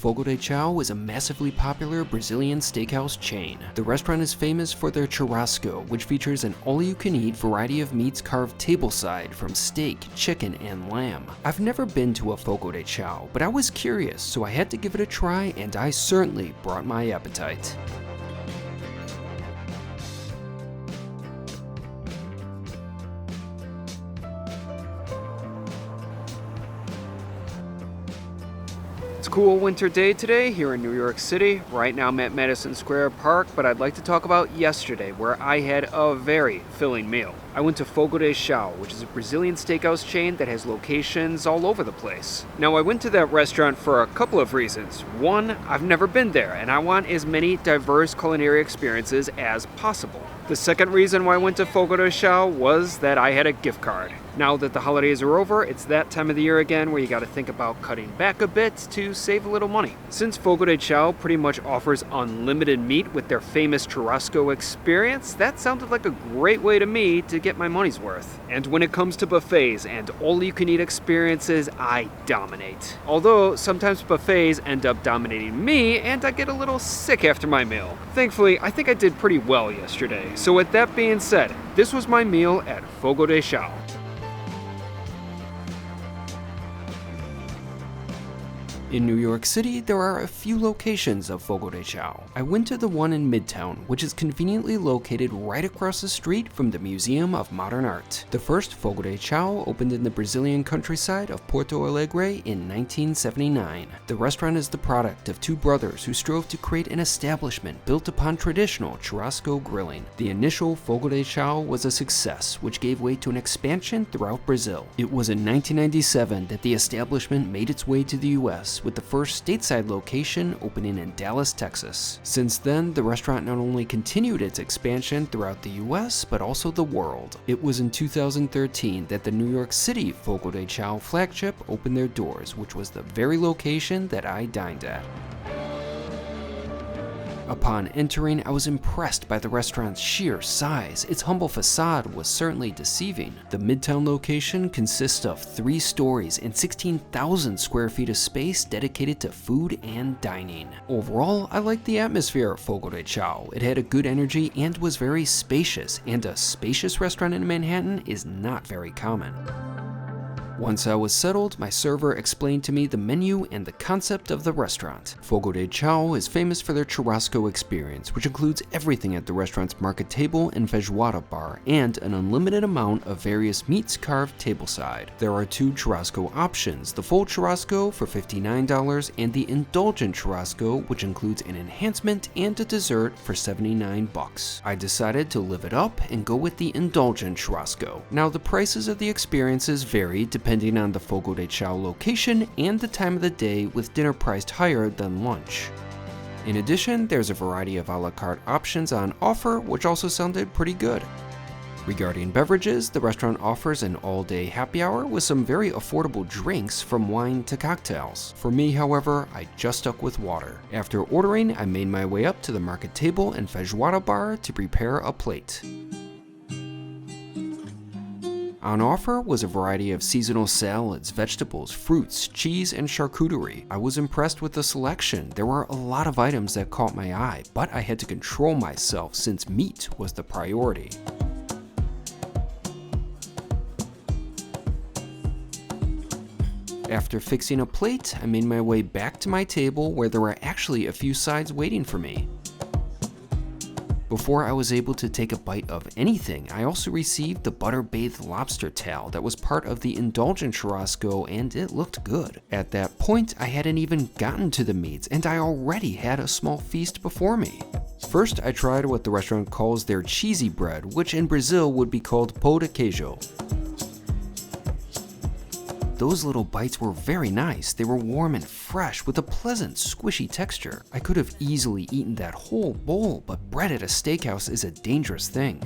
Fogo de Chão is a massively popular Brazilian steakhouse chain. The restaurant is famous for their churrasco, which features an all-you-can-eat variety of meats carved tableside from steak, chicken, and lamb. I've never been to a Fogo de Chão, but I was curious, so I had to give it a try, and I certainly brought my appetite. It's a cool winter day today here in New York City. Right now I'm at Madison Square Park, but I'd like to talk about yesterday where I had a very filling meal. I went to Fogo de Chão, which is a Brazilian steakhouse chain that has locations all over the place. Now I went to that restaurant for a couple of reasons. One, I've never been there and I want as many diverse culinary experiences as possible. The second reason why I went to Fogo de Chão was that I had a gift card. Now that the holidays are over, it's that time of the year again where you gotta think about cutting back a bit to save a little money. Since Fogo de Chão pretty much offers unlimited meat with their famous churrasco experience, that sounded like a great way to me to get my money's worth. And when it comes to buffets and all-you-can-eat experiences, I dominate. Although sometimes buffets end up dominating me and I get a little sick after my meal. Thankfully, I think I did pretty well yesterday. So with that being said, this was my meal at Fogo de Chão. In New York City, there are a few locations of Fogo de Chão. I went to the one in Midtown, which is conveniently located right across the street from the Museum of Modern Art. The first Fogo de Chão opened in the Brazilian countryside of Porto Alegre in 1979. The restaurant is the product of two brothers who strove to create an establishment built upon traditional churrasco grilling. The initial Fogo de Chão was a success, which gave way to an expansion throughout Brazil. It was in 1997 that the establishment made its way to the US, with the first stateside location opening in Dallas, Texas. Since then, the restaurant not only continued its expansion throughout the US, but also the world. It was in 2013 that the New York City Fogo de Chão flagship opened their doors, which was the very location that I dined at. Upon entering, I was impressed by the restaurant's sheer size. Its humble facade was certainly deceiving. The Midtown location consists of 3 stories and 16,000 square feet of space dedicated to food and dining. Overall, I liked the atmosphere of Fogo de Chão. It had a good energy and was very spacious, and a spacious restaurant in Manhattan is not very common. Once I was settled, my server explained to me the menu and the concept of the restaurant. Fogo de Chão is famous for their churrasco experience, which includes everything at the restaurant's market table and feijoada bar, and an unlimited amount of various meats carved tableside. There are 2 churrasco options, the full churrasco for $59 and the indulgent churrasco, which includes an enhancement and a dessert for $79. I decided to live it up and go with the indulgent churrasco. Now the prices of the experiences vary depending on the Fogo de Chão location and the time of the day, with dinner priced higher than lunch. In addition, there's a variety of a la carte options on offer, which also sounded pretty good. Regarding beverages, the restaurant offers an all-day happy hour with some very affordable drinks from wine to cocktails. For me, however, I just stuck with water. After ordering, I made my way up to the market table and feijoada bar to prepare a plate. On offer was a variety of seasonal salads, vegetables, fruits, cheese, and charcuterie. I was impressed with the selection. There were a lot of items that caught my eye, but I had to control myself since meat was the priority. After fixing a plate, I made my way back to my table where there were actually a few sides waiting for me. Before I was able to take a bite of anything, I also received the butter-bathed lobster tail that was part of the indulgent churrasco, and it looked good. At that point, I hadn't even gotten to the meats, and I already had a small feast before me. First, I tried what the restaurant calls their cheesy bread, which in Brazil would be called pão de queijo. Those little bites were very nice. They were warm and fresh with a pleasant, squishy texture. I could have easily eaten that whole bowl, but bread at a steakhouse is a dangerous thing.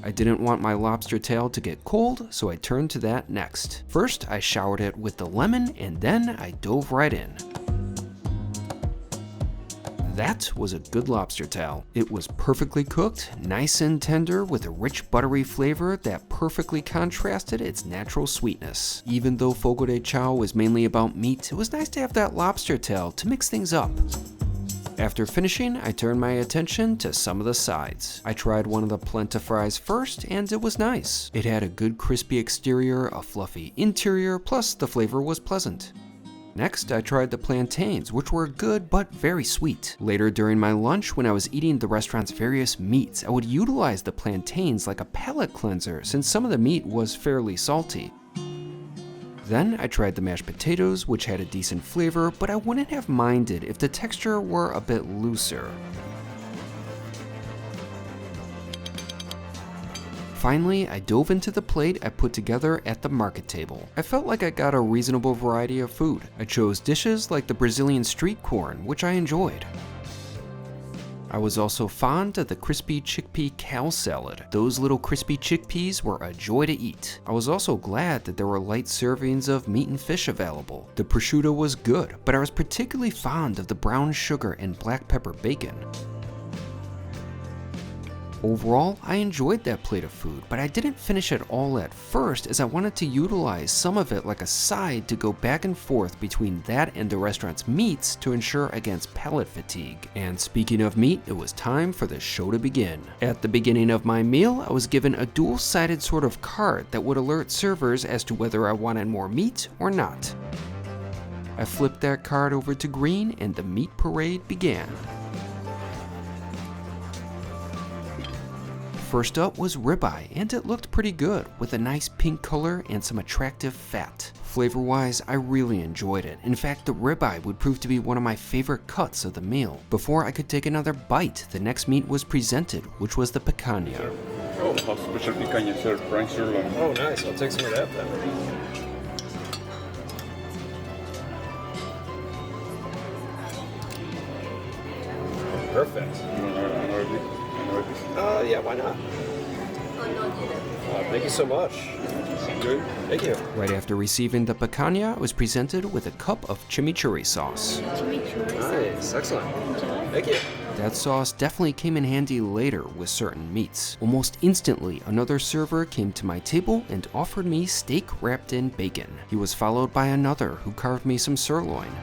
I didn't want my lobster tail to get cold, so I turned to that next. First, I showered it with the lemon, and then I dove right in. That was a good lobster tail. It was perfectly cooked, nice and tender, with a rich buttery flavor that perfectly contrasted its natural sweetness. Even though Fogo de Chão was mainly about meat, it was nice to have that lobster tail to mix things up. After finishing, I turned my attention to some of the sides. I tried one of the polenta fries first, and it was nice. It had a good crispy exterior, a fluffy interior, plus the flavor was pleasant. Next, I tried the plantains, which were good but very sweet. Later during my lunch, when I was eating the restaurant's various meats, I would utilize the plantains like a palate cleanser since some of the meat was fairly salty. Then I tried the mashed potatoes, which had a decent flavor, but I wouldn't have minded if the texture were a bit looser. Finally, I dove into the plate I put together at the market table. I felt like I got a reasonable variety of food. I chose dishes like the Brazilian street corn, which I enjoyed. I was also fond of the crispy chickpea cow salad. Those little crispy chickpeas were a joy to eat. I was also glad that there were light servings of meat and fish available. The prosciutto was good, but I was particularly fond of the brown sugar and black pepper bacon. Overall, I enjoyed that plate of food, but I didn't finish it all at first as I wanted to utilize some of it like a side to go back and forth between that and the restaurant's meats to ensure against palate fatigue. And speaking of meat, it was time for the show to begin. At the beginning of my meal, I was given a dual-sided sort of card that would alert servers as to whether I wanted more meat or not. I flipped that card over to green and the meat parade began. First up was ribeye, and it looked pretty good, with a nice pink color and some attractive fat. Flavor-wise, I really enjoyed it. In fact, the ribeye would prove to be one of my favorite cuts of the meal. Before I could take another bite, the next meat was presented, which was the picanha. Oh, special picanha, sir. Prime sirloin. Oh, nice. I'll take some of that then. Perfect. You want another bit? Yeah, why not? Thank you so much. Good. Thank you. Right after receiving the picanha, I was presented with a cup of chimichurri sauce. Nice. Excellent. Thank you. That sauce definitely came in handy later with certain meats. Almost instantly, another server came to my table and offered me steak wrapped in bacon. He was followed by another who carved me some sirloin.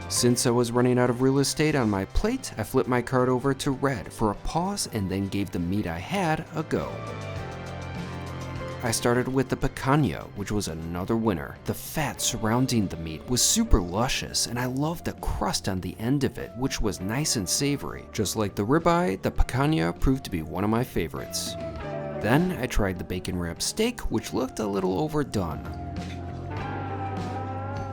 Since I was running out of real estate on my plate, I flipped my card over to red for a pause and then gave the meat I had a go. I started with the picanha, which was another winner. The fat surrounding the meat was super luscious, and I loved the crust on the end of it, which was nice and savory. Just like the ribeye, the picanha proved to be one of my favorites. Then I tried the bacon wrapped steak, which looked a little overdone.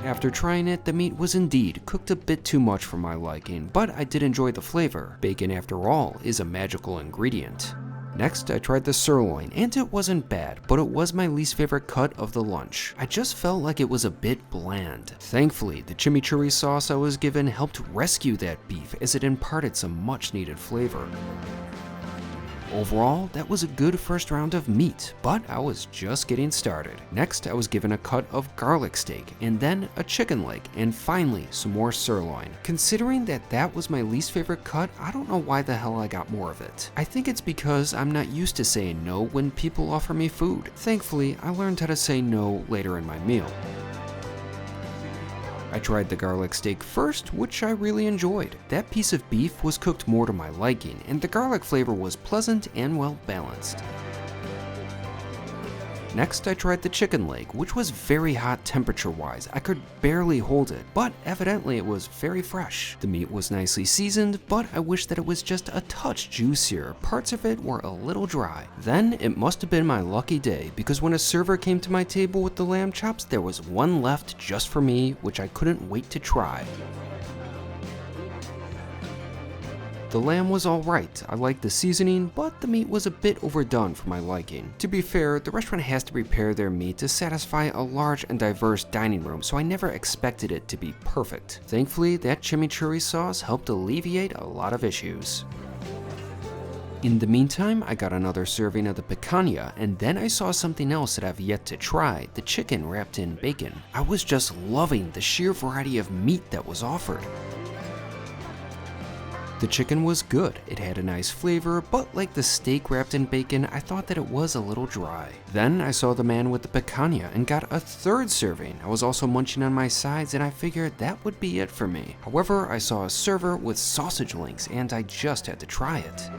After trying it, the meat was indeed cooked a bit too much for my liking, but I did enjoy the flavor. Bacon, after all, is a magical ingredient. Next, I tried the sirloin, and it wasn't bad, but it was my least favorite cut of the lunch. I just felt like it was a bit bland. Thankfully, the chimichurri sauce I was given helped rescue that beef as it imparted some much needed flavor. Overall, that was a good first round of meat, but I was just getting started. Next, I was given a cut of garlic steak, and then a chicken leg, and finally, some more sirloin. Considering that was my least favorite cut, I don't know why the hell I got more of it. I think it's because I'm not used to saying no when people offer me food. Thankfully, I learned how to say no later in my meal. I tried the garlic steak first, which I really enjoyed. That piece of beef was cooked more to my liking, and the garlic flavor was pleasant and well balanced. Next, I tried the chicken leg, which was very hot temperature-wise. I could barely hold it, but evidently it was very fresh. The meat was nicely seasoned, but I wish that it was just a touch juicier. Parts of it were a little dry. Then, it must have been my lucky day, because when a server came to my table with the lamb chops, there was one left just for me, which I couldn't wait to try. The lamb was alright, I liked the seasoning, but the meat was a bit overdone for my liking. To be fair, the restaurant has to prepare their meat to satisfy a large and diverse dining room, so I never expected it to be perfect. Thankfully, that chimichurri sauce helped alleviate a lot of issues. In the meantime, I got another serving of the picanha, and then I saw something else that I've yet to try, the chicken wrapped in bacon. I was just loving the sheer variety of meat that was offered. The chicken was good, it had a nice flavor, but like the steak wrapped in bacon, I thought that it was a little dry. Then I saw the man with the picanha and got a third serving. I was also munching on my sides and I figured that would be it for me. However, I saw a server with sausage links and I just had to try it.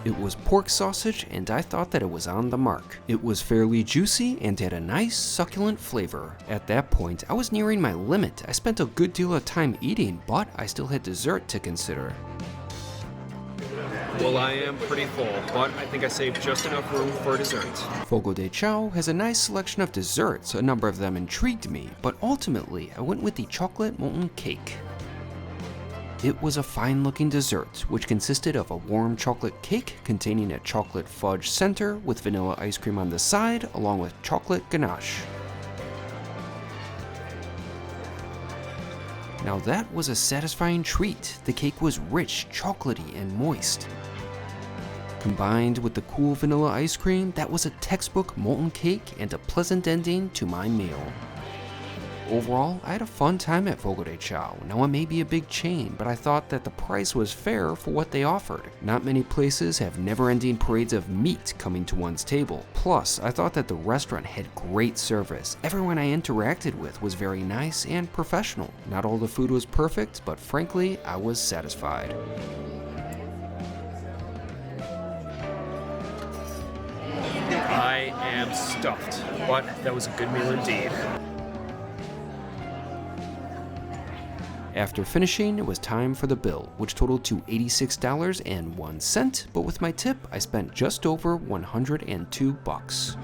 It was pork sausage and I thought that it was on the mark. It was fairly juicy and had a nice succulent flavor. At that point, I was nearing my limit. I spent a good deal of time eating, but I still had dessert to consider. Well, I am pretty full, but I think I saved just enough room for dessert. Fogo de Chão has a nice selection of desserts. A number of them intrigued me, but ultimately I went with the chocolate molten cake. It was a fine-looking dessert, which consisted of a warm chocolate cake containing a chocolate fudge center with vanilla ice cream on the side, along with chocolate ganache. Now that was a satisfying treat. The cake was rich, chocolatey, and moist. Combined with the cool vanilla ice cream, that was a textbook molten cake and a pleasant ending to my meal. Overall, I had a fun time at Fogo de Chão. Now it may be a big chain, but I thought that the price was fair for what they offered. Not many places have never-ending parades of meat coming to one's table. Plus, I thought that the restaurant had great service. Everyone I interacted with was very nice and professional. Not all the food was perfect, but frankly, I was satisfied. I am stuffed, but that was a good meal indeed. After finishing, it was time for the bill, which totaled to $86.01, but with my tip, I spent just over $102.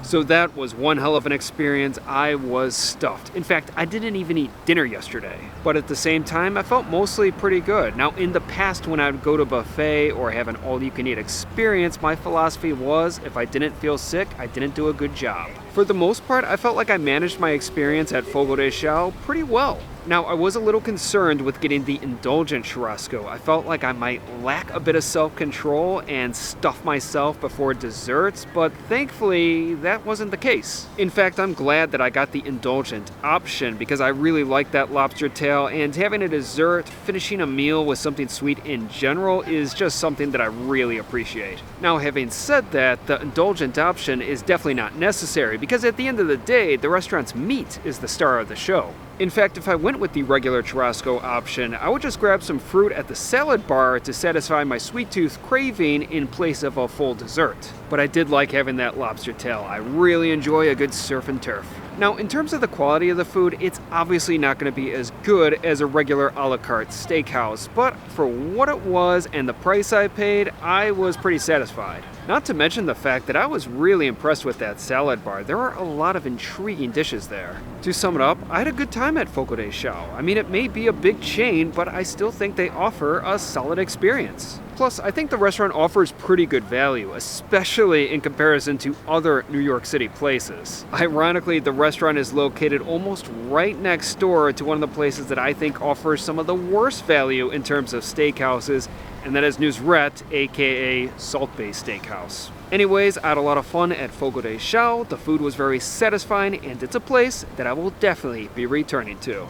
So that was one hell of an experience. I was stuffed. In fact, I didn't even eat dinner yesterday. But at the same time, I felt mostly pretty good. Now, in the past, when I would go to a buffet or have an all-you-can-eat experience, my philosophy was, if I didn't feel sick, I didn't do a good job. For the most part, I felt like I managed my experience at Fogo de Chão pretty well. Now, I was a little concerned with getting the indulgent churrasco. I felt like I might lack a bit of self-control and stuff myself before desserts, but thankfully, that wasn't the case. In fact, I'm glad that I got the indulgent option because I really like that lobster tail, and having a dessert, finishing a meal with something sweet in general is just something that I really appreciate. Now, having said that, the indulgent option is definitely not necessary because at the end of the day, the restaurant's meat is the star of the show. In fact, if I went with the regular churrasco option, I would just grab some fruit at the salad bar to satisfy my sweet tooth craving in place of a full dessert. But I did like having that lobster tail. I really enjoy a good surf and turf. Now, in terms of the quality of the food, it's obviously not going to be as good as a regular a la carte steakhouse, but for what it was and the price I paid, I was pretty satisfied. Not to mention the fact that I was really impressed with that salad bar. There are a lot of intriguing dishes there. To sum it up, I had a good time at Fogo de Chão. I mean, it may be a big chain, but I still think they offer a solid experience. Plus, I think the restaurant offers pretty good value, especially in comparison to other New York City places. Ironically, the restaurant is located almost right next door to one of the places that I think offers some of the worst value in terms of steakhouses, and that is Nusret, aka Salt Bay Steakhouse. Anyways, I had a lot of fun at Fogo de Chão. The food was very satisfying, and it's a place that I will definitely be returning to.